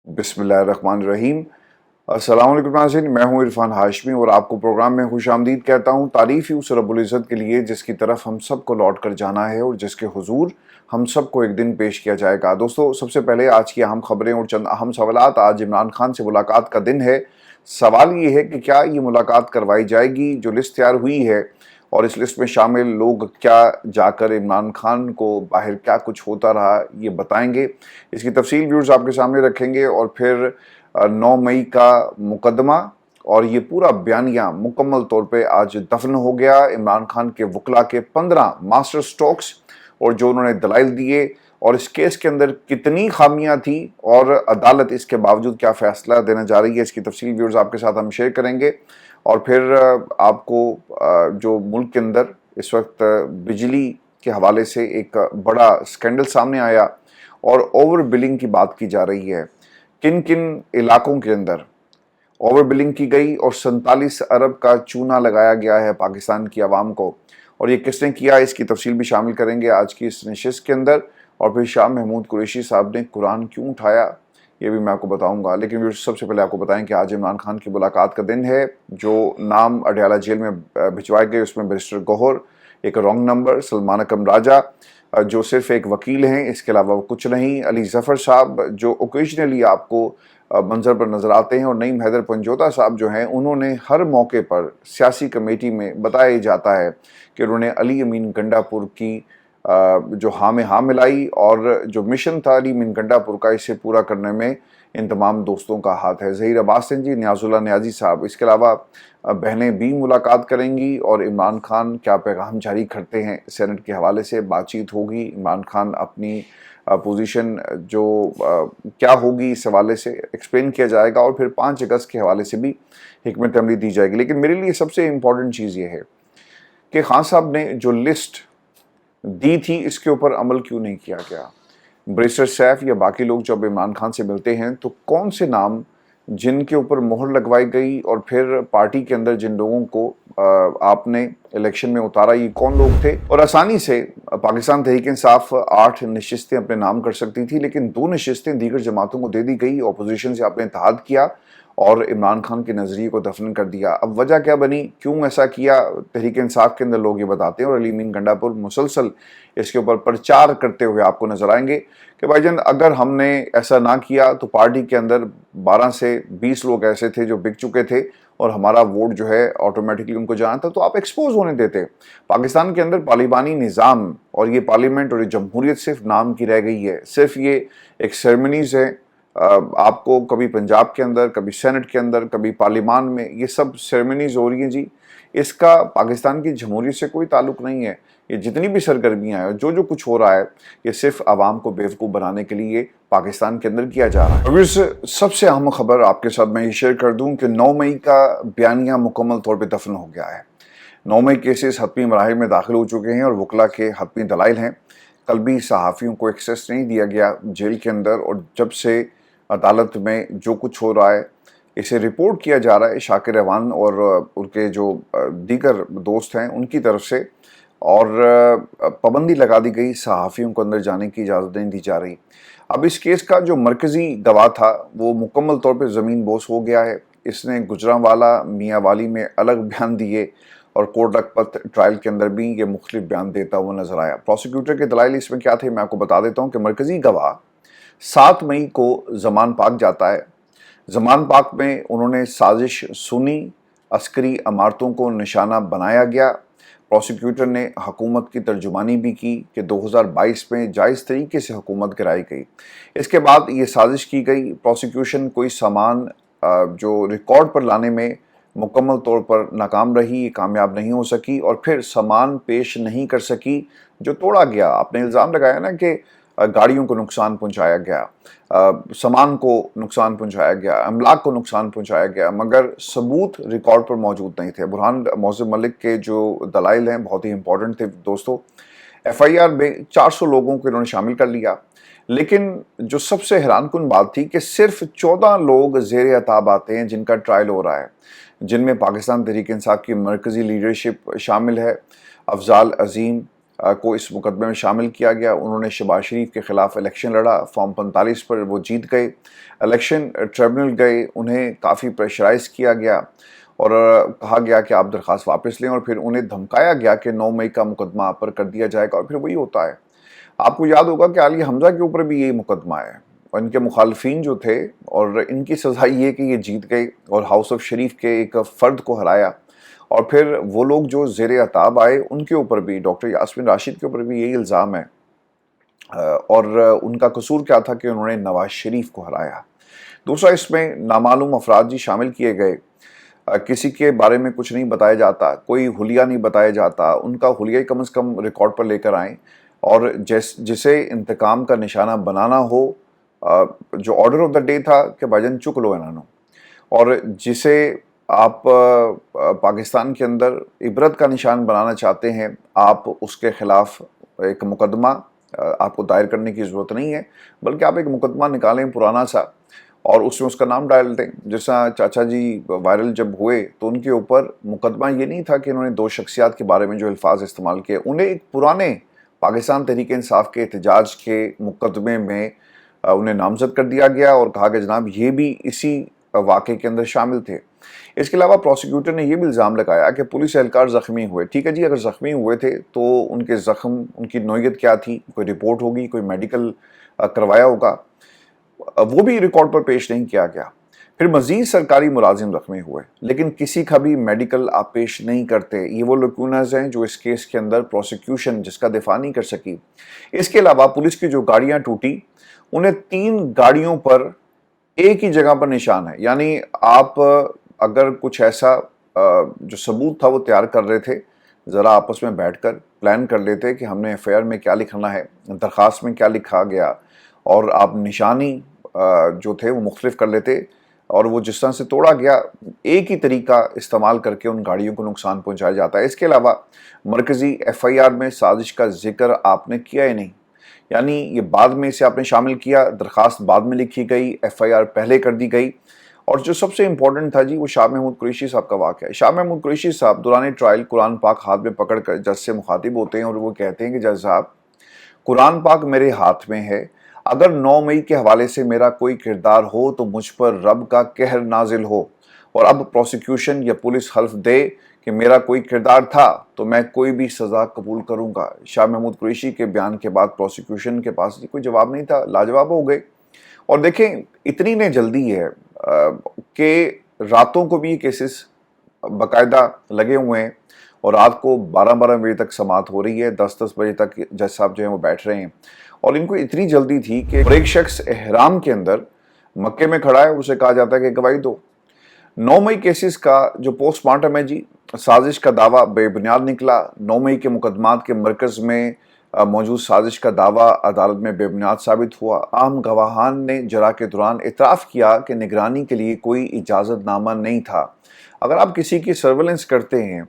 बिस्मिल्लाहिर्रहमानिर्रहीम। अस्सलाम वालेकुम नाज़रीन, मैं हूँ इरफान हाशमी और आपको प्रोग्राम में खुशामदीद कहता हूँ। तारीफ़ ही उस रब्बुल इज़्ज़त के लिए जिसकी तरफ हम सब को लौट कर जाना है और जिसके हुजूर हम सब को एक दिन पेश किया जाएगा। दोस्तों, सबसे पहले आज की अहम खबरें और चंद अहम सवालात। आज इमरान खान से मुलाकात का दिन है। सवाल ये है कि क्या ये मुलाकात करवाई जाएगी? जो लिस्ट तैयार हुई है और इस लिस्ट में शामिल लोग क्या जाकर इमरान खान को बाहर क्या कुछ होता रहा ये बताएंगे। इसकी तफसील व्यूअर्स आपके सामने रखेंगे और फिर 9 मई का मुकदमा और ये पूरा बयानिया मुकम्मल तौर पे आज दफन हो गया। इमरान खान के वकला के 15 मास्टर स्ट्रोक्स और जो उन्होंने दलाइल दिए और इस केस के अंदर कितनी खामियां थी और अदालत इसके बावजूद क्या फैसला देने जा रही है, इसकी तफसील व्यूअर्स आपके साथ हम शेयर करेंगे। और फिर आपको जो मुल्क के अंदर इस वक्त बिजली के हवाले से एक बड़ा स्कैंडल सामने आया और ओवर बिलिंग की बात की जा रही है। किन किन इलाकों के अंदर ओवर बिलिंग की गई और 47 अरब का चूना लगाया गया है पाकिस्तान की आवाम को, और ये किसने किया, इसकी तफसील भी शामिल करेंगे आज की इस नशिस्त के अंदर। और फिर शाह महमूद कुरैशी साहब ने कुरान क्यों उठाया ये भी मैं आपको बताऊंगा। लेकिन सबसे पहले आपको बताएं कि आज इमरान खान की मुलाकात का दिन है। जो नाम अडयाला जेल में भिजवाए गए उसमें बैरिस्टर गौहर, एक रॉन्ग नंबर, सलमान अकरम राजा जो सिर्फ एक वकील हैं, इसके अलावा वो कुछ नहीं, अली जफ़र साहब जो ओकेजनली आपको मंजर पर नज़र आते हैं, और नईम हैदर पंजोता साहब जो हैं उन्होंने हर मौके पर सियासी कमेटी में बताया जाता है कि उन्होंने अली अमीन गंडापुर की जो हाँ मिलाई और जो मिशन था अली अमीन गंडापुर का, इसे पूरा करने में इन तमाम दोस्तों का हाथ है। ज़हीर अब्बासिन जी, नियाजुल्लाह नियाजी साहब, इसके अलावा बहनें भी मुलाकात करेंगी और इमरान खान क्या पैगाम जारी करते हैं सेनेट के हवाले से बातचीत होगी। इमरान खान अपनी पोजीशन जो क्या होगी इस हवाले से एक्सप्लेन किया जाएगा और फिर 5 अगस्त के हवाले से भी हिकमत अमली दी जाएगी। लेकिन मेरे लिए सबसे इम्पॉर्टेंट चीज़ ये है कि खान साहब ने जो लिस्ट दी थी इसके ऊपर अमल क्यों नहीं किया गया। बैरिस्टर सैफ या बाकी लोग जब इमरान खान से मिलते हैं तो कौन से नाम जिनके ऊपर मोहर लगवाई गई और फिर पार्टी के अंदर जिन लोगों को आपने इलेक्शन में उतारा, ये कौन लोग थे। और आसानी से पाकिस्तान तहरीक इंसाफ 8 नशिस्तें अपने नाम कर सकती थी, लेकिन 2 नशिस्तें दीगर जमातों को दे दी गई। अपोजिशन से आपने इत्तेहाद किया और इमरान खान के नज़रिए को दफन कर दिया। अब वजह क्या बनी, क्यों ऐसा किया, तहरीक इंसाफ के अंदर लोग ये बताते हैं और अली अमीन गंडापुर मुसलसल इसके ऊपर प्रचार करते हुए आपको नजर आएंगे कि भाईजान अगर हमने ऐसा ना किया तो पार्टी के अंदर 12 से 20 लोग ऐसे थे जो बिक चुके थे और हमारा वोट जो है ऑटोमेटिकली उनको जाना था, तो आप एक्सपोज होने देते। पाकिस्तान के अंदर तालिबानी निज़ाम और ये पार्लियामेंट और ये जमहूरियत सिर्फ नाम की रह गई है, सिर्फ ये एक सेरेमनीज़ है। आपको कभी पंजाब के अंदर, कभी सेनेट के अंदर, कभी पार्लिमान में ये सब सेरेमनीज हो रही हैं जी, इसका पाकिस्तान की जमहूरियत से कोई ताल्लुक नहीं है। ये जितनी भी सरगर्मियां हैं, जो कुछ हो रहा है, ये सिर्फ आवाम को बेवकूफ़ बनाने के लिए पाकिस्तान के अंदर किया जा रहा है। अभी सबसे अहम खबर आपके साथ मैं ये शेयर कर दूं कि 9 मई का बयानिया मुकम्मल तौर पर दफन हो गया है। 9 मई केसेस हतमी मराहिल में दाखिल हो चुके हैं और वकला के हतमी दलाइल हैं। कल भी सहाफ़ियों को एक्सेस नहीं दिया गया जेल के अंदर, और जब से अदालत में जो कुछ हो रहा है इसे रिपोर्ट किया जा रहा है शाकिर रहमान और उनके जो दीगर दोस्त हैं उनकी तरफ से, और पाबंदी लगा दी गई, सहाफ़ियों को अंदर जाने की इजाज़त नहीं दी जा रही। अब इस केस का जो मरकज़ी गवाह था वो मुकम्मल तौर पर ज़मीन बोस हो गया है। इसने गुजरांवाला मियाँ वाली में अलग बयान दिए और कोर्ट लखपत ट्रायल के अंदर भी ये मुख्तलिफ बयान देता हुआ नजर आया। प्रोसिक्यूटर के दलाइल इसमें क्या थे मैं आपको बता देता हूँ कि मरकज़ी गवाह 7 मई को ज़मान पाक जाता है। ज़मान पाक में उन्होंने साजिश सुनी, अस्करी इमारतों को निशाना बनाया गया। प्रोसिक्यूटर ने हुकूमत की तर्जुमानी भी की कि 2022 में जायज़ तरीके से हुकूमत गिराई गई। इसके बाद ये साजिश की गई, प्रोसिक्यूशन कोई सामान जो रिकॉर्ड पर लाने में मुकम्मल तौर पर नाकाम रही, कामयाब नहीं हो सकी और फिर सामान पेश नहीं कर सकी जो तोड़ा गया। आपने इल्ज़ाम लगाया ना कि गाड़ियों को नुकसान पहुंचाया गया, सामान को नुकसान पहुंचाया गया, अमलाक को नुकसान पहुंचाया गया, मगर सबूत रिकॉर्ड पर मौजूद नहीं थे। बुरहान मोहसिन मलिक के जो दलाइल हैं बहुत ही इंपॉर्टेंट थे दोस्तों। FIR में 400 लोगों को इन्होंने शामिल कर लिया, लेकिन जो सबसे हैरानकुन बात थी कि सिर्फ 14 लोग ज़ेर अताब आते हैं जिनका ट्रायल हो रहा है, जिनमें पाकिस्तान तहरीक इंसाफ की मरकज़ी लीडरशिप शामिल है। अफजाल अजीम, को इस मुकदमे में शामिल किया गया। उन्होंने शहबाज शरीफ के ख़िलाफ़ इलेक्शन लड़ा, फॉर्म 45 पर वो जीत गए, इलेक्शन ट्रिब्यूनल गए, उन्हें काफ़ी प्रेशराइज़ किया गया और कहा गया कि आप दरख्वास्त वापस लें, और फिर उन्हें धमकाया गया कि 9 मई का मुकदमा आप पर कर दिया जाएगा, और फिर वही होता है। आपको याद होगा कि अली हमज़ा के ऊपर भी यही मुकदमा है, और इनके मुखालफिन जो थे, और इनकी सज़ा ये कि ये जीत गए और हाउस ऑफ शरीफ के एक फ़र्द को हराया, और फिर वो लोग जो ज़ेरे अताब आए उनके ऊपर भी, डॉक्टर यास्मीन राशिद के ऊपर भी यही इल्ज़ाम है। और उनका कसूर क्या था कि उन्होंने नवाज शरीफ को हराया। दूसरा, इसमें नामालूम अफराद जी शामिल किए गए, किसी के बारे में कुछ नहीं बताया जाता, कोई हुलिया नहीं बताया जाता, उनका हुलिया ही कम से कम रिकॉर्ड पर लेकर आएँ, और जिसे इंतकाम का निशाना बनाना हो, जो ऑर्डर ऑफ द डे था कि भाईजान चुक लो इन्होंने, और जिसे आप पाकिस्तान के अंदर इबरत का निशान बनाना चाहते हैं, आप उसके ख़िलाफ़ एक मुकदमा आपको दायर करने की ज़रूरत नहीं है, बल्कि आप एक मुकदमा निकालें पुराना सा और उसमें उसका नाम डाल दें। जैसा चाचा जी वायरल जब हुए तो उनके ऊपर मुकदमा ये नहीं था कि इन्होंने 2 शख्सियात के बारे में जो अल्फाज इस्तेमाल किए, उन्हें एक पुराने पाकिस्तान तहरीक इंसाफ के एहतजाज के मुकदमे में उन्हें नामजद कर दिया गया और कहा कि जनाब ये भी इसी वाक़े के अंदर शामिल थे। इसके अलावा प्रोसिक्यूटर ने यह भी इल्ज़ाम लगाया कि पुलिस एहलकार ज़ख्मी हुए। ठीक है जी, अगर ज़ख्मी हुए थे तो उनके ज़ख्म, उनकी नौयत क्या थी, कोई रिपोर्ट होगी, कोई मेडिकल करवाया होगा, वो भी रिकॉर्ड पर पेश नहीं किया गया। फिर मज़ीद सरकारी मुलाजिम ज़ख्मी हुए, लेकिन किसी का भी मेडिकल आप पेश नहीं करते। ये वो लकूनाज हैं जो इस केस के अंदर प्रोसिक्यूशन जिसका दिफा नहीं कर सकी। इसके अलावा पुलिस की जो गाड़ियाँ टूटी, उन्हें 3 गाड़ियों पर एक ही जगह पर निशान है। यानी आप अगर कुछ ऐसा जो सबूत था वो तैयार कर रहे थे, ज़रा आपस में बैठकर प्लान कर लेते कि हमने एफआईआर में क्या लिखना है, दरख्वास्त में क्या लिखा गया, और आप निशानी जो थे वो मुख्तलिफ कर लेते, और वो जिस तरह से तोड़ा गया, एक ही तरीका इस्तेमाल करके उन गाड़ियों को नुकसान पहुंचाया जाता है। इसके अलावा मरकज़ी एफआईआर में साजिश का जिक्र आपने किया ही नहीं, यानी ये बाद में इसे आपने शामिल किया, दरख्वास्त बाद में लिखी गई, एफआईआर पहले कर दी गई। और जो सबसे इम्पोर्टेंट था जी, वो शाह महमूद कुरैशी साहब का वाक़या है। शाह महमूद कुरैशी साहब दौरान ट्रायल कुरान पाक हाथ में पकड़ कर जज से मुखातिब होते हैं और वो कहते हैं कि जज साहब, कुरान पाक मेरे हाथ में है, अगर 9 मई के हवाले से मेरा कोई किरदार हो तो मुझ पर रब का कहर नाजिल हो, और अब प्रोसिक्यूशन या पुलिस हल्फ दे कि मेरा कोई किरदार था तो मैं कोई भी सज़ा कबूल करूँगा। शाह महमूद कुरैशी के बयान के बाद प्रोसिक्यूशन के पास कोई जवाब नहीं था, लाजवाब हो गए। और देखें, इतनी ने जल्दी है कि रातों को भी केसेस बाकायदा लगे हुए हैं, और रात को 12-12 बजे तक समाअत हो रही है, 10-10 बजे तक जज साहब जो हैं वो बैठ रहे हैं। और इनको इतनी जल्दी थी कि एक शख्स एहराम के अंदर मक्के में खड़ा है, उसे कहा जाता है कि गवाही दो। 9 मई केसेस का जो पोस्टमार्टम है जी, साजिश का दावा बेबुनियाद निकला। 9 मई के मुकदमात के मरकज़ में मौजूद साजिश का दावा अदालत में बेबुनियाद साबित हुआ। आम गवाहान ने जरा के दौरान इतराफ़ किया कि निगरानी के लिए कोई इजाज़तनामा नहीं था। अगर आप किसी की सर्वेलेंस करते हैं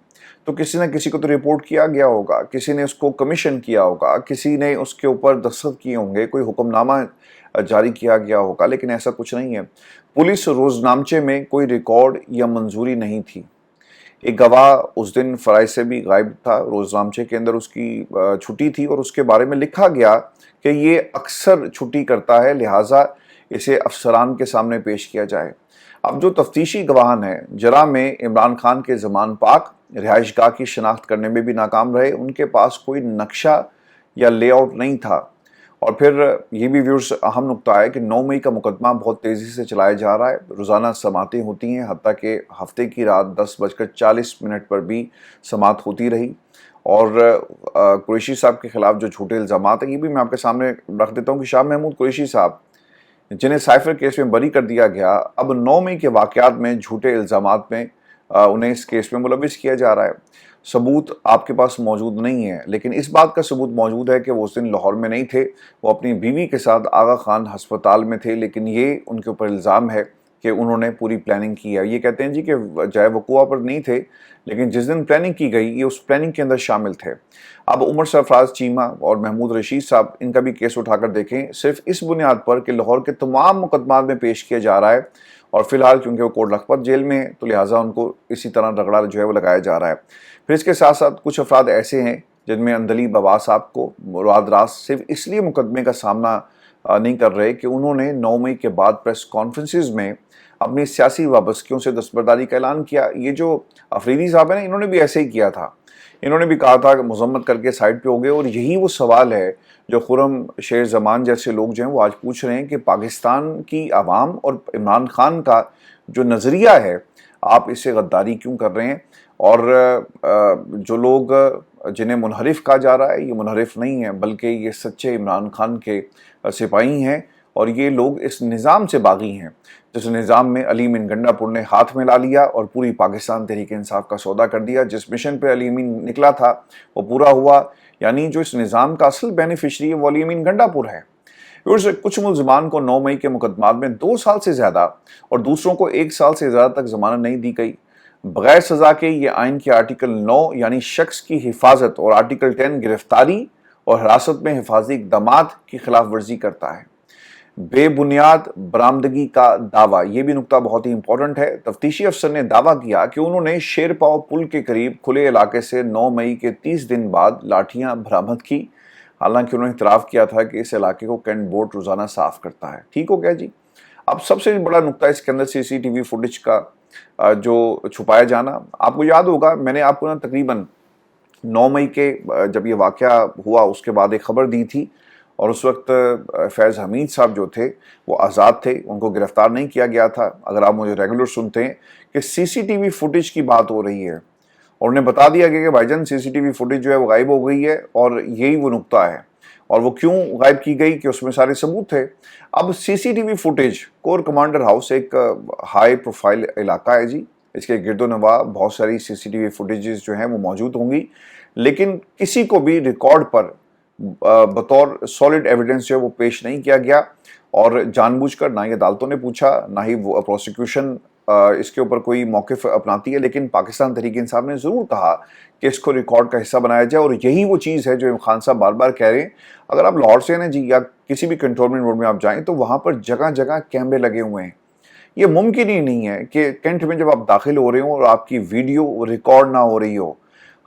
तो किसी न किसी को तो रिपोर्ट किया गया होगा, किसी ने उसको कमीशन किया होगा, किसी ने उसके ऊपर दस्तखत किए होंगे, कोई हुक्मनामा जारी किया गया होगा, लेकिन ऐसा कुछ नहीं है। पुलिस रोजनामचे में कोई रिकॉर्ड या मंजूरी नहीं थी। एक गवाह उस दिन फराइज से भी गायब था, रोजनामचे के अंदर उसकी छुट्टी थी और उसके बारे में लिखा गया कि ये अक्सर छुट्टी करता है, लिहाजा इसे अफसरान के सामने पेश किया जाए। अब जो तफ्तीशी गवाहान हैं, जरा में इमरान खान के ज़मान पाक रिहाइशगाह की शनाख्त करने में भी नाकाम रहे। उनके पास कोई नक्शा या लेआउट नहीं था। और फिर ये भी व्यूअर्स अहम नुक्ता है कि 9 मई का मुकदमा बहुत तेज़ी से चलाया जा रहा है। रोज़ाना समातें होती हैं, हत्ता कि हफ्ते की रात 10:40 पर भी समात होती रही। और कुरैशी साहब के ख़िलाफ़ जो झूठे इल्ज़ामात हैं, ये भी मैं आपके सामने रख देता हूँ कि शाह महमूद कुरैशी साहब, जिन्हें साइफर केस में बरी कर दिया गया, अब 9 मई के वाक़यात में झूठे इल्ज़ामात में उन्हें इस केस में मुलविस किया जा रहा है। सबूत आपके पास मौजूद नहीं है, लेकिन इस बात का सबूत मौजूद है कि वो उस दिन लाहौर में नहीं थे, वो अपनी बीवी के साथ आगा खान हस्पताल में थे। लेकिन ये उनके ऊपर इल्ज़ाम है कि उन्होंने पूरी प्लानिंग की है। ये कहते हैं जी कि जाए वक़ूआ पर नहीं थे, लेकिन जिस दिन प्लानिंग की गई ये उस प्लानिंग के अंदर शामिल थे। अब उमर सरफराज चीमा और महमूद रशीद साहब, इनका भी केस उठाकर देखें, सिर्फ इस बुनियाद पर कि लाहौर के तमाम मुकदमात में पेश किया जा रहा है, और फिलहाल क्योंकि वो कोट लखपत जेल में है तो लिहाजा उनको इसी तरह रगड़ा जो है वो लगाया जा रहा है। फिर इसके साथ साथ कुछ अफराद ऐसे हैं جن میں اندلیب عباس صاحب کو مراد راست صرف اس لیے مقدمے کا سامنا نہیں کر رہے کہ انہوں نے 9 مئی کے بعد پریس کانفرنسز میں اپنی سیاسی وابستگیوں سے دستبرداری کا اعلان کیا۔ یہ جو افریدی صاحب ہیں انہوں نے بھی ایسے ہی کیا تھا، انہوں نے بھی کہا تھا کہ مذمت کر کے سائڈ پہ ہو گئے، اور یہی وہ سوال ہے جو خرم شیر زمان جیسے لوگ جو ہیں وہ آج پوچھ رہے ہیں کہ پاکستان کی عوام اور عمران خان کا جو نظریہ ہے آپ اس سے غداری کیوں کر رہے ہیں؟ اور جو لوگ جنہیں منحرف کہا جا رہا ہے یہ منحرف نہیں ہیں بلکہ یہ سچے عمران خان کے سپاہی ہیں، اور یہ لوگ اس نظام سے باغی ہیں جس نظام میں علی امین گنڈا پور نے ہاتھ میں لا لیا اور پوری پاکستان تحریک انصاف کا سودا کر دیا۔ جس مشن پہ علی امین نکلا تھا وہ پورا ہوا، یعنی جو اس نظام کا اصل بینیفیشری ہے وہ علی امین گنڈا پور ہے۔ کچھ ملزمان کو 9 مئی کے مقدمات میں 2 سال سے زیادہ اور دوسروں کو 1 سال سے زیادہ تک ضمانت نہیں دی گئی۔ بغیر سزا کے یہ آئین کے آرٹیکل 9 یعنی شخص کی حفاظت اور آرٹیکل 10 گرفتاری اور حراست میں حفاظتی اقدامات کی خلاف ورزی کرتا ہے۔ بے بنیاد برآمدگی کا دعویٰ، یہ بھی نقطہ بہت ہی امپورٹنٹ ہے۔ تفتیشی افسر نے دعویٰ کیا کہ انہوں نے شیرپاؤ پل کے قریب کھلے علاقے سے 9 مئی کے 30 دن بعد لاٹھیاں برآمد کی، حالانکہ انہوں نے اعتراف کیا تھا کہ اس علاقے کو کینٹ بورڈ روزانہ صاف کرتا ہے۔ ٹھیک ہو گیا جی۔ اب سب سے بڑا نقطہ اس کے اندر CCTV فوٹیج کا جو چھپایا جانا۔ آپ کو یاد ہوگا میں نے آپ کو تقریباً 9 مئی کے جب یہ واقعہ ہوا اس کے بعد ایک خبر دی تھی، اور اس وقت فیض حمید صاحب جو تھے وہ آزاد تھے، ان کو گرفتار نہیں کیا گیا تھا۔ اگر آپ مجھے ریگولر سنتے ہیں کہ CCTV فوٹیج کی بات ہو رہی ہے، اور انہیں بتا دیا گیا کہ بھائی جان CCTV فوٹیج جو ہے وہ غائب ہو گئی ہے، اور یہی وہ نقطہ ہے، اور وہ کیوں غائب کی گئی کہ اس میں سارے ثبوت تھے۔ اب CCTV footage corps commander house ایک ہائی پروفائل علاقہ ہے جی، اس کے گرد و نواح بہت ساری CCTV فوٹیجز جو ہیں وہ موجود ہوں گی، لیکن کسی کو بھی ریکارڈ پر بطور سالڈ ایویڈنس جو ہے وہ پیش نہیں کیا گیا، اور جان بوجھ کر نہ ہی عدالتوں نے پوچھا نہ ہی وہ پروسیکیوشن اس کے اوپر کوئی موقف اپناتی ہے، لیکن پاکستان تحریک انصاف نے ضرور کہا کہ اس کو ریکارڈ کا حصہ بنایا جائے۔ اور یہی وہ چیز ہے جو خان صاحب بار بار کہہ رہے ہیں۔ اگر آپ لاہور سے ہیں جی یا کسی بھی کنٹرولمنٹ روڈ میں آپ جائیں تو وہاں پر جگہ جگہ کیمرے لگے ہوئے ہیں۔ یہ ممکن ہی نہیں ہے کہ کینٹ میں جب آپ داخل ہو رہے ہوں اور آپ کی ویڈیو ریکارڈ نہ ہو رہی ہو۔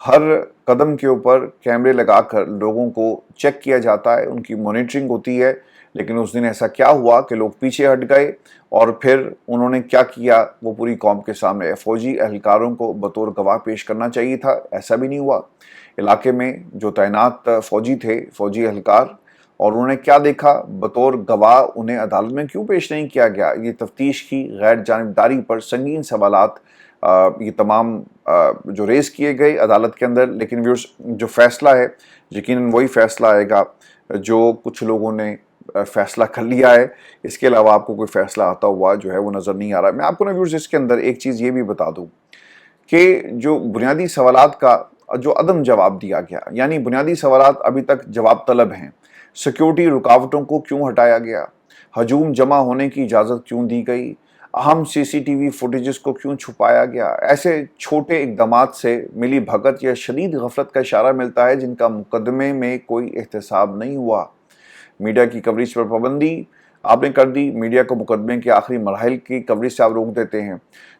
ہر قدم کے اوپر کیمرے لگا کر لوگوں کو چیک کیا جاتا ہے، ان کی مانیٹرنگ ہوتی ہے، لیکن اس دن ایسا کیا ہوا کہ لوگ پیچھے ہٹ گئے، اور پھر انہوں نے کیا کیا وہ پوری قوم کے سامنے فوجی اہلکاروں کو بطور گواہ پیش کرنا چاہیے تھا، ایسا بھی نہیں ہوا۔ علاقے میں جو تعینات فوجی تھے، فوجی اہلکار، اور انہوں نے کیا دیکھا بطور گواہ انہیں عدالت میں کیوں پیش نہیں کیا گیا؟ یہ تفتیش کی غیر جانبداری پر سنگین سوالات یہ تمام جو ریز کیے گئے عدالت کے اندر، لیکن جو فیصلہ ہے یقیناً وہی فیصلہ آئے گا جو کچھ لوگوں نے فیصلہ کر لیا ہے۔ اس کے علاوہ آپ کو کوئی فیصلہ آتا ہوا جو ہے وہ نظر نہیں آ رہا ہے۔ میں آپ کو ویورز اس کے اندر ایک چیز یہ بھی بتا دوں کہ جو بنیادی سوالات کا جو عدم جواب دیا گیا، یعنی بنیادی سوالات ابھی تک جواب طلب ہیں۔ سیکیورٹی رکاوٹوں کو کیوں ہٹایا گیا؟ ہجوم جمع ہونے کی اجازت کیوں دی گئی؟ اہم CCTV فوٹیجز کو کیوں چھپایا گیا؟ ایسے چھوٹے اقدامات سے ملی بھگت یا شدید غفلت کا اشارہ ملتا ہے جن کا مقدمے میں کوئی احتساب نہیں ہوا۔ میڈیا کی کوریج پر پابندی آپ نے کر دی، میڈیا کو مقدمے کے آخری مراحل کی کوریج سے آپ روک دیتے ہیں،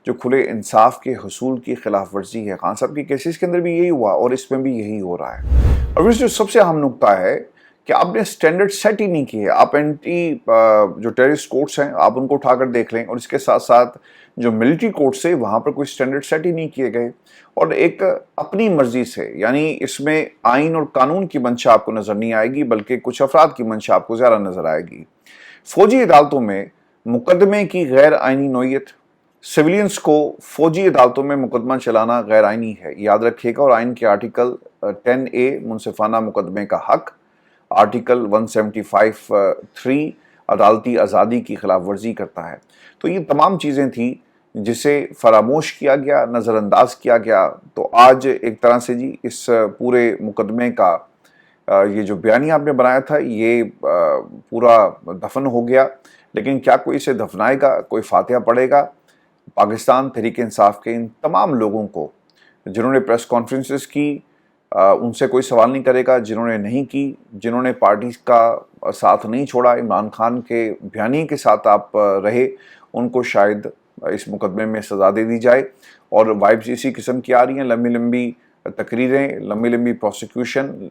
جو کھلے انصاف کے حصول کی خلاف ورزی ہے۔ خان صاحب کی کیسز کے اندر بھی یہی ہوا اور اس میں بھی یہی ہو رہا ہے۔ اور جو سب سے اہم نقطہ ہے کہ آپ نے سٹینڈرڈ سیٹ ہی نہیں کیے۔ آپ اینٹی جو ٹیررسٹ کورٹس ہیں آپ ان کو اٹھا کر دیکھ لیں، اور اس کے ساتھ ساتھ جو ملٹری کورٹس ہیں وہاں پر کوئی سٹینڈرڈ سیٹ ہی نہیں کیے گئے، اور ایک اپنی مرضی سے، یعنی اس میں آئین اور قانون کی منشا آپ کو نظر نہیں آئے گی بلکہ کچھ افراد کی منشا آپ کو زیادہ نظر آئے گی۔ فوجی عدالتوں میں مقدمے کی غیر آئینی نوعیت، سویلینز کو فوجی عدالتوں میں مقدمہ چلانا غیر آئینی ہے، یاد رکھیے گا، اور آئین کے آرٹیکل 10A منصفانہ مقدمے کا حق، آرٹیکل 175(3) عدالتی آزادی کی خلاف ورزی کرتا ہے۔ تو یہ تمام چیزیں تھیں جسے فراموش کیا گیا، نظر انداز کیا گیا۔ تو آج ایک طرح سے جی اس پورے مقدمے کا یہ جو بیانیہ آپ نے بنایا تھا یہ پورا دفن ہو گیا، لیکن کیا کوئی اسے دفنائے گا؟ کوئی فاتحہ پڑھے گا؟ پاکستان تحریک انصاف کے ان تمام لوگوں کو جنہوں نے پریس کانفرنسز کی ان سے کوئی سوال نہیں کرے گا، جنہوں نے نہیں کی، جنہوں نے پارٹی کا ساتھ نہیں چھوڑا، عمران خان کے بیانیے کے ساتھ آپ رہے، ان کو شاید اس مقدمے میں سزا دے دی جائے۔ اور وائبس اسی قسم کی آ رہی ہیں، لمبی لمبی तकरीरें, लंबी लंबी प्रोसिक्यूशन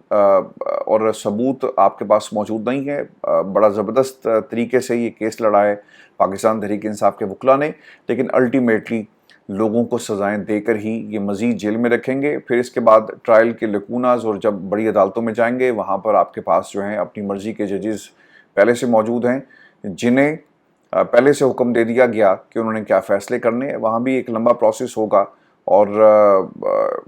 और सबूत आपके पास मौजूद नहीं है। बड़ा ज़बरदस्त तरीके से ये केस लड़ा है पाकिस्तान तहरीक इंसाफ के वकला ने, लेकिन अल्टीमेटली लोगों को सज़ाएं देकर ही ये मज़ीद जेल में रखेंगे। फिर इसके बाद ट्रायल के लकूनाज, और जब बड़ी अदालतों में जाएंगे वहाँ पर आपके पास जो हैं अपनी मर्ज़ी के जजेस पहले से मौजूद हैं, जिन्हें पहले से हुक्म दे दिया गया कि उन्होंने क्या फ़ैसले करने हैं। वहाँ भी एक लंबा प्रोसेस होगा, और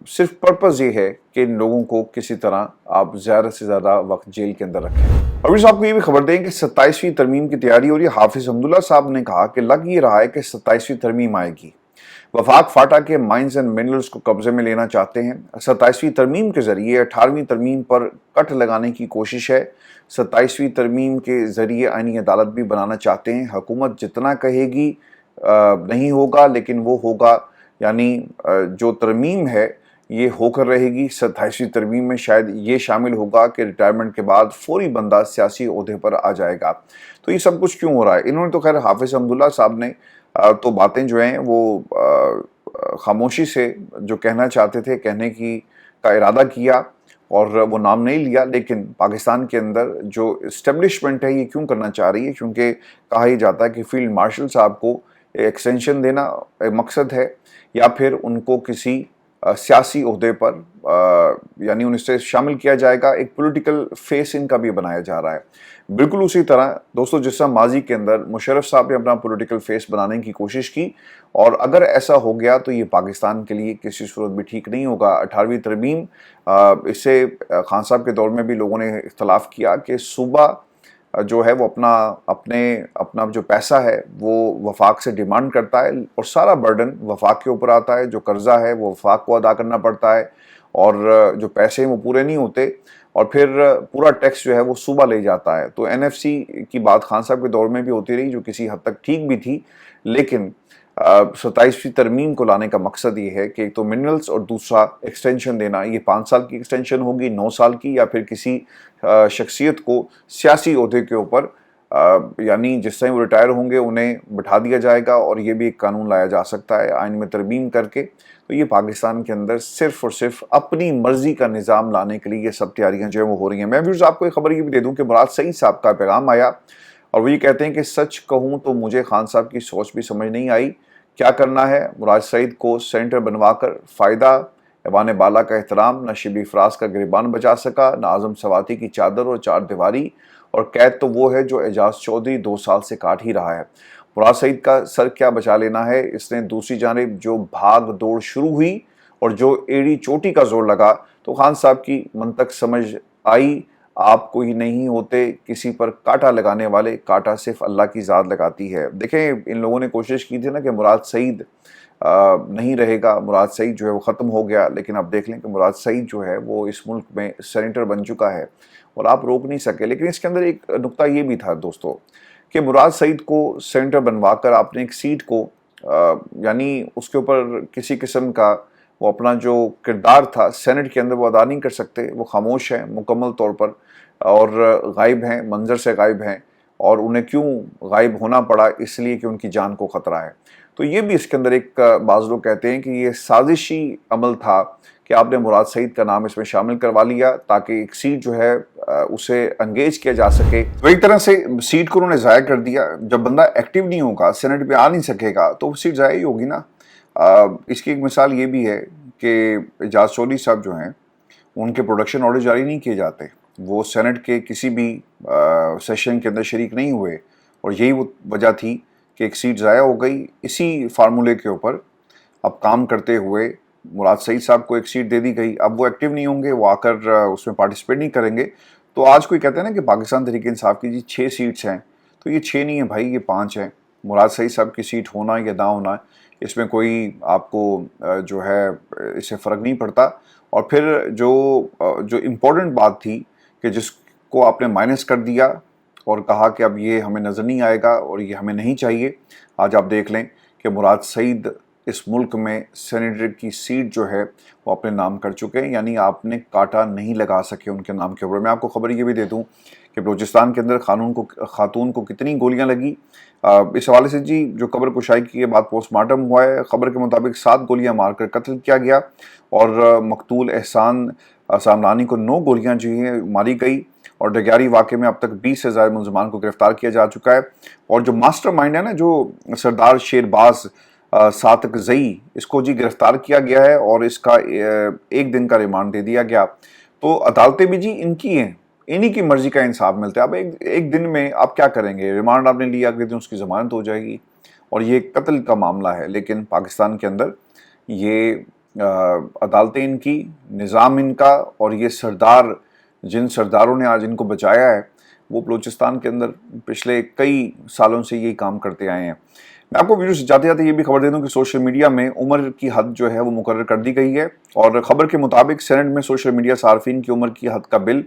सिर्फ पर्पज़ ये है कि इन लोगों को किसी तरह आप ज़्यादा से ज़्यादा वक्त जेल के अंदर रखें। और फिर आपको ये भी खबर दें कि 27वीं तरमीम की तैयारी हो रही है। हाफिज़ अब्दुल्ला साहब ने कहा कि लग ये रहा है कि 27वीं तरमीम आएगी। वफाक फाटा के माइंस एंड मिनरल्स को कब्जे में लेना चाहते हैं। 27वीं तरमीम के ज़रिए 18वीं तरमीम पर कट लगाने की कोशिश है। 27वीं तरमीम के ज़रिए आईनी अदालत भी बनाना चाहते हैं। हुकूमत जितना कहेगी नहीं होगा, लेकिन वो होगा, यानी जो तरमीम है ये होकर रहेगी। 27वीं तरमीम में शायद ये शामिल होगा कि रिटायरमेंट के बाद फौरी बंदा सियासी ओहदे पर आ जाएगा। तो ये सब कुछ क्यों हो रहा है? इन्होंने तो खैर हाफिज़ अब्दुल्ला साहब ने तो बातें जो हैं वो खामोशी से जो कहना चाहते थे कहने की का इरादा किया, और वो नाम नहीं लिया। लेकिन पाकिस्तान के अंदर जो इस्टेब्लिशमेंट है ये क्यों करना चाह रही है? क्योंकि कहा ही जाता है कि फील्ड मार्शल साहब को एक्सटेंशन देना एक मकसद है, या फिर उनको किसी सियासी ओहदे पर यानी उनसे शामिल किया जाएगा। एक पॉलिटिकल फेस इनका भी बनाया जा रहा है। बिल्कुल उसी तरह दोस्तों जिस तरह माजी के अंदर मुशर्रफ साहब ने अपना पॉलिटिकल फेस बनाने की कोशिश की, और अगर ऐसा हो गया तो ये पाकिस्तान के लिए किसी सूरत भी ठीक नहीं होगा। 18वीं तरमीम, इससे खान साहब के दौर में भी लोगों ने इख्तलाफ किया कि सूबा जो है वो अपना जो पैसा है वो वफाक से डिमांड करता है, और सारा बर्डन वफाक के ऊपर आता है। जो कर्जा है वो वफाक को अदा करना पड़ता है, और जो पैसे हैं वो पूरे नहीं होते, और फिर पूरा टैक्स जो है वो सूबा ले जाता है। तो एनएफसी की बात खान साहब के दौर में भी होती रही, जो किसी हद तक ठीक भी थी। लेकिन 27वीं तरमीम को लाने का मकसद ये है कि एक तो मिनरल्स, और दूसरा एक्सटेंशन देना। ये 5 साल की एक्सटेंशन होगी, 9 साल की, या फिर किसी शख्सियत को सियासी ओहदे के ऊपर यानी जिस टाइम वो रिटायर होंगे उन्हें बिठा दिया जाएगा, और ये भी एक कानून लाया जा सकता है आइन में तरमीम करके। तो ये पाकिस्तान के अंदर सिर्फ और सिर्फ अपनी मर्जी का निज़ाम लाने के लिए ये सब तैयारियां जो है वो हो रही हैं। मैं भी आपको एक खबर ये भी दे दूं कि मुराद सईद साहब का पैगाम आया, और वो ये कहते हैं कि सच कहूँ तो मुझे खान साहब की सोच भी समझ नहीं आई। क्या करना है? मुराद सईद को सेंटर बनवाकर फ़ायदा, ऐवान बाला का एहतराम, न शिबली फराज का गिरबान बचा सका, न आज़म सवाती की चादर और चार दीवारी, और कैद तो वो है जो एजाज चौधरी 2 साल से काट ही रहा है। मुराद सईद का सर क्या बचा लेना है? इसने दूसरी जानिब जो भाग दौड़ शुरू हुई और जो एड़ी चोटी का जोर लगा, तो खान साहब की मंतक समझ आई। आप कोई नहीं होते किसी पर कांटा लगाने वाले, कांटा सिर्फ अल्लाह की ज़ात लगाती है। देखें, इन लोगों ने कोशिश की थी ना कि मुराद सईद नहीं रहेगा, मुराद सईद जो है वो ख़त्म हो गया, लेकिन अब देख लें कि मुराद सईद जो है वो इस मुल्क में सेनेटर बन चुका है, और आप रोक नहीं सके। लेकिन इसके अंदर एक नुक्ता ये भी था दोस्तों कि मुराद सईद को सेनेटर बनवाकर आपने एक सीट को यानी उसके ऊपर किसी किस्म का वो अपना जो किरदार था सेनेट के अंदर वो अदा नहीं कर सकते। वो खामोश हैं मुकम्मल तौर पर, और गायब हैं, मंजर से गायब हैं। और उन्हें क्यों गायब होना पड़ा? इसलिए कि उनकी जान को ख़तरा है। तो ये भी इसके अंदर एक बाज़ लोग कहते हैं कि ये साजिशी अमल था कि आपने मुराद सईद का नाम इसमें शामिल करवा लिया ताकि एक सीट जो है उसे एंगेज किया जा सके। तो एक तरह से सीट को उन्होंने ज़ाया कर दिया। जब बंदा एक्टिव नहीं होगा, सेनेट पे आ नहीं सकेगा, तो वो सीट ज़ाया ही होगी ना। इसकी एक मिसाल ये भी है कि एजाज चौधरी साहब जो हैं उनके प्रोडक्शन ऑर्डर जारी नहीं किए जाते। वो सेनेट के किसी भी सेशन के अंदर शरीक नहीं हुए, और यही वो वजह थी कि एक सीट ज़ाया हो गई। इसी फार्मूले के ऊपर अब काम करते हुए मुराद सईद साहब को एक सीट दे दी गई। अब वो एक्टिव नहीं होंगे, वो आकर उसमें पार्टिसिपेट नहीं करेंगे। तो आज कोई कहते हैं ना कि पाकिस्तान तहरीक इंसाफ की जी 6 सीट्स हैं, तो ये 6 नहीं है भाई, ये 5 हैं। मुराद सईद साहब की सीट होना या ना होना, इसमें कोई आपको जो है इससे फ़र्क नहीं पड़ता। और फिर जो इम्पोर्टेंट बात थी कि जिसको आपने माइनस कर दिया और कहा कि अब ये हमें नज़र नहीं आएगा और ये हमें नहीं चाहिए, आज आप देख लें कि मुराद सईद इस मुल्क में सेनेटर की सीट जो है वो अपने नाम कर चुके हैं, यानी आपने कांटा नहीं लगा सके उनके नाम के ऊपर। मैं आपको खबर ये भी दे दूं कि बलूचिस्तान के अंदर खातून को कितनी गोलियां लगी। इस हवाले से जी जो खबर कुशाई की बाद पोस्टमार्टम हुआ है, खबर के मुताबिक 7 गोलियां मारकर कत्ल किया गया और मकतूल एहसान सामनानी को 9 गोलियां जो हैं मारी गई और डग्यारी वाक़े में अब तक 20 से ज़्यादा मुलजमान को गिरफ्तार किया जा चुका है। और जो मास्टर माइंड है ना, जो सरदार शेरबाज सातक ज़ई, इसको जी गिरफ्तार किया गया है और इसका 1 दिन का रिमांड दे दिया गया। तो अदालतें भी जी इनकी हैं, इन्हीं की मर्जी का इंसाफ मिलता है। अब एक दिन में आप क्या करेंगे, रिमांड आपने लिया, अगले दिन उसकी ज़मानत हो जाएगी और ये कत्ल का मामला है। लेकिन पाकिस्तान के अंदर ये अदालतें इनकी, निज़ाम इनका, और ये सरदार, जिन सरदारों ने आज इनको बचाया है, वो बलूचिस्तान के अंदर पिछले कई सालों से यही काम करते आए हैं। मैं आपको वीडियो से जाते जाते ये भी खबर दे दूं कि सोशल मीडिया में उम्र की हद जो है वो मुकर्रर कर दी गई है और खबर के मुताबिक सेनेट में सोशल मीडिया सार्फिन की उम्र की हद का बिल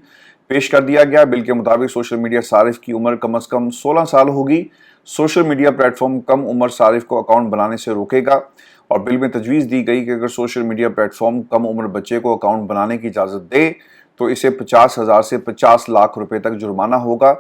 पेश कर दिया गया। बिल के मुताबिक सोशल मीडिया सारिफ की उम्र कम से कम 16 साल होगी। सोशल मीडिया प्लेटफॉर्म कम उम्र सारिफ को अकाउंट बनाने से रोकेगा और बिल में तजवीज़ दी गई कि अगर सोशल मीडिया प्लेटफॉर्म कम उम्र बच्चे को अकाउंट बनाने की इजाज़त दे तो इसे 50,000 से 50 लाख रुपए तक जुर्माना होगा।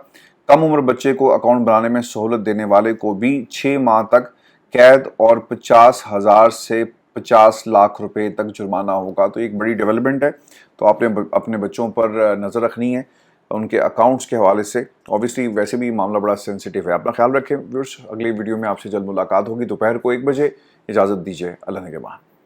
कम उम्र बच्चे को अकाउंट बनाने में सहूलत देने वाले को भी 6 माह तक कैद और 50,000 से 50 लाख रुपए तक जुर्माना होगा। तो एक बड़ी डेवलपमेंट है। तो आपने अपने बच्चों पर नज़र रखनी है उनके अकाउंट्स के हवाले से। ऑब्वियसली वैसे भी मामला बड़ा सेंसिटिव है। अपना ख्याल रखें व्यूअर्स, अगली वीडियो में आपसे जल्द मुलाकात होगी। दोपहर को 1 बजे। इजाज़त दीजिए, अल्लाह ने के बाद।